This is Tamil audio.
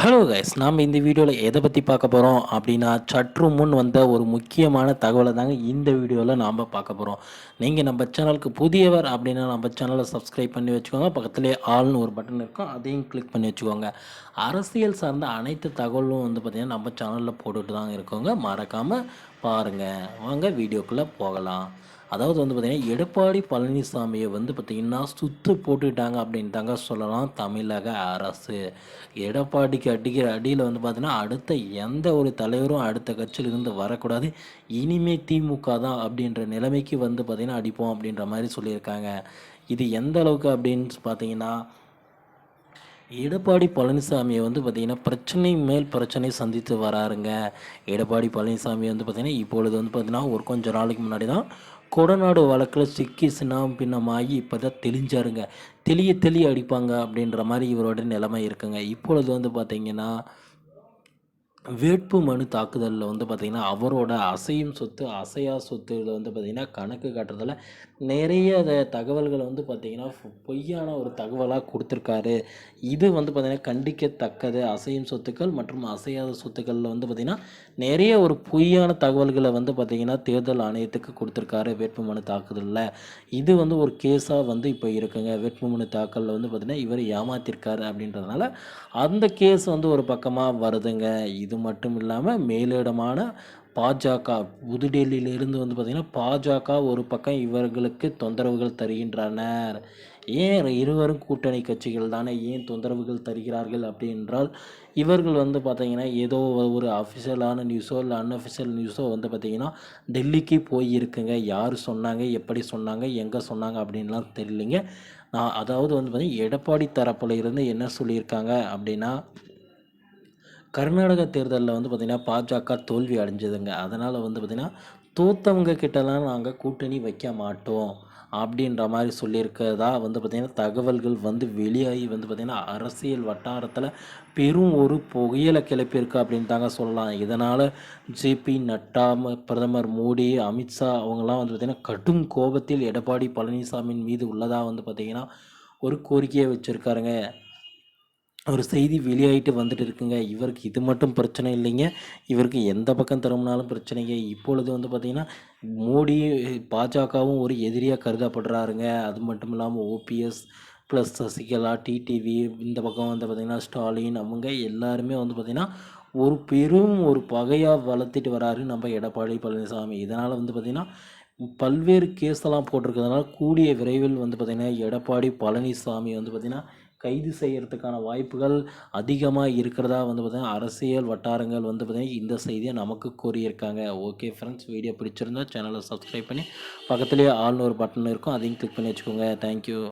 ஹலோ கைஸ், நாம் இந்த வீடியோவில் எதை பற்றி பார்க்க போகிறோம் அப்படின்னா, சற்று முன் வந்த ஒரு முக்கியமான தகவலை தாங்க இந்த வீடியோவில் நாம் பார்க்க போகிறோம். நீங்கள் நம்ம சேனலுக்கு புதியவர் அப்படின்னா நம்ம சேனலை சப்ஸ்கிரைப் பண்ணி வச்சுக்கோங்க. பக்கத்துலேயே ஆல்னு ஒரு பட்டன் இருக்கும், அதையும் கிளிக் பண்ணி வச்சுக்கோங்க. அரசியல் சார்ந்த அனைத்து தகவலும் வந்து பார்த்திங்கன்னா நம்ம சேனலில் போட்டுட்டு தான் இருக்கோங்க. மறக்காமல் பாருங்கள். வாங்க வீடியோக்குள்ளே போகலாம். அதாவது வந்து பார்த்திங்கன்னா, எடப்பாடி பழனிசாமியை வந்து பார்த்திங்கன்னா சுத்து போட்டுட்டாங்க அப்படின்னு தாங்க சொல்லலாம் தமிழக அரசு. எடப்பாடிக்கு அடிக்கிற அடியில் வந்து பார்த்திங்கன்னா, அடுத்த எந்த ஒரு தலைவரும் அடுத்த கட்சியிலிருந்து வரக்கூடாது, இனிமே திமுக தான் அப்படின்ற நிலைமைக்கு வந்து பார்த்திங்கன்னா அடிப்போம் அப்படின்ற மாதிரி சொல்லியிருக்காங்க. இது எந்த அளவுக்கு அப்படின்னு பார்த்தீங்கன்னா, எடப்பாடி பழனிசாமியை வந்து பார்த்திங்கன்னா பிரச்சனை மேல் பிரச்சனை சந்தித்து வராருங்க. எடப்பாடி பழனிசாமி வந்து பார்த்திங்கன்னா இப்பொழுது வந்து பார்த்திங்கன்னா ஒரு கொஞ்சம் நாளைக்கு முன்னாடி தான் கொடநாடு வழக்கில் சிக்கி சின்னம் பின்னமாகி இப்போ தான் தெளிஞ்சாருங்க. தெளிய அடிப்பாங்க அப்படின்ற மாதிரி இவரோட நிலைமை இருக்குங்க. இப்பொழுது வந்து பார்த்திங்கன்னா வேட்பு மனு தாக்குதலில் வந்து பார்த்திங்கன்னா அவரோட அசையும் சொத்து அசையா சொத்துல வந்து பார்த்திங்கன்னா கணக்கு காட்டுறதில் நிறைய தகவல்களை வந்து பார்த்திங்கன்னா பொய்யான ஒரு தகவலாக கொடுத்துருக்காரு. இது வந்து பார்த்திங்கன்னா கண்டிக்கத்தக்கது. அசையும் சொத்துக்கள் மற்றும் அசையாத சொத்துக்களில் வந்து பார்த்திங்கன்னா நிறைய ஒரு பொய்யான தகவல்களை வந்து பார்த்திங்கன்னா தேர்தல் ஆணையத்துக்கு கொடுத்துருக்காரு வேட்புமனு தாக்குதலில். இது வந்து ஒரு கேஸாக வந்து இப்போ இருக்குங்க. வேட்புமனு தாக்கலில் வந்து பார்த்திங்கன்னா இவர் ஏமாத்திருக்காரு அப்படின்றதுனால அந்த கேஸ் வந்து ஒரு பக்கமாக வருதுங்க. இது மட்டும் இல்லாமல் மேலிடமான பாஜக புதுடெல்லியிலிருந்து வந்து பார்த்திங்கன்னா பாஜக ஒரு பக்கம் இவர்களுக்கு தொந்தரவுகள் தருகின்றனர். ஏன் இருவரும் கூட்டணி கட்சிகள் தானே, ஏன் தொந்தரவுகள் தருகிறார்கள் அப்படி என்றால், இவர்கள் வந்து பார்த்திங்கன்னா ஏதோ ஒரு அஃபிஷியலான நியூஸோ இல்லை அன்அஃபிஷியல் நியூஸோ வந்து பார்த்திங்கன்னா டெல்லிக்கு போயிருக்குங்க. யார் சொன்னாங்க, எப்படி சொன்னாங்க, எங்கே சொன்னாங்க அப்படின்லாம் தெரியலிங்க. அதாவது வந்து பார்த்திங்கன்னா எடப்பாடி தரப்பில் இருந்து என்ன சொல்லியிருக்காங்க அப்படின்னா, கர்நாடக தேர்தலில் வந்து பார்த்திங்கன்னா பாஜக தோல்வி அடைஞ்சதுங்க. அதனால் வந்து பார்த்திங்கன்னா தோத்தவங்க கிட்டலாம் நாங்கள் கூட்டணி வைக்க மாட்டோம் அப்படின்ற மாதிரி சொல்லியிருக்கிறதா வந்து பார்த்திங்கன்னா தகவல்கள் வந்து வெளியாகி வந்து பார்த்திங்கன்னா அரசியல் வட்டாரத்தில் பெரும் ஒரு புகையலை கிளப்பியிருக்கு அப்படின்னு தாங்க சொல்லலாம். இதனால் ஜேபி நட்டா, பிரதமர் மோடி, அமித்ஷா அவங்கெல்லாம் வந்து பார்த்திங்கன்னா கடும் கோபத்தில் எடப்பாடி பழனிசாமியின் மீது உள்ளதாக வந்து பார்த்திங்கன்னா ஒரு கோரிக்கையை வச்சுருக்காருங்க. ஒரு செய்தி வெளியாகிட்டு வந்துட்டு இருக்குங்க. இவருக்கு இது மட்டும் பிரச்சனை இல்லைங்க, இவருக்கு எந்த பக்கம் திரும்பினாலும் பிரச்சனைங்க. இப்பொழுது வந்து பார்த்திங்கன்னா மோடி பாஜகவும் ஒரு எதிரியாக கருதப்படுறாருங்க. அது மட்டும் இல்லாமல் ஓபிஎஸ் ப்ளஸ் சசிகலா, டிடிவி, இந்த பக்கம் வந்து பார்த்திங்கன்னா ஸ்டாலின், அவங்க எல்லாருமே வந்து பார்த்திங்கன்னா ஒரு பெரும் ஒரு பகையாக வளர்த்துட்டு வராரு நம்ம எடப்பாடி பழனிசாமி. இதனால் வந்து பார்த்திங்கன்னா பல்வேறு கேஸெல்லாம் போட்டிருக்கிறதுனால கூடிய விரைவில் வந்து பார்த்திங்கன்னா எடப்பாடி பழனிசாமி வந்து பார்த்திங்கன்னா கைது செய்கிறதுக்கான வாய்ப்புகள் அதிகமாக இருக்கிறதா வந்து பார்த்திங்கன்னா அரசியல் வட்டாரங்கள் வந்து பார்த்திங்கன்னா இந்த செய்தியை நமக்கு கூறியிருக்காங்க. ஓகே ஃப்ரெண்ட்ஸ், வீடியோ பிடிச்சிருந்தா சேனலை சப்ஸ்கிரைப் பண்ணி பக்கத்துலேயே ஆல்னு ஒரு பட்டன் இருக்கும், அதையும் கிளிக் பண்ணி வச்சுக்கோங்க. தேங்க்யூ.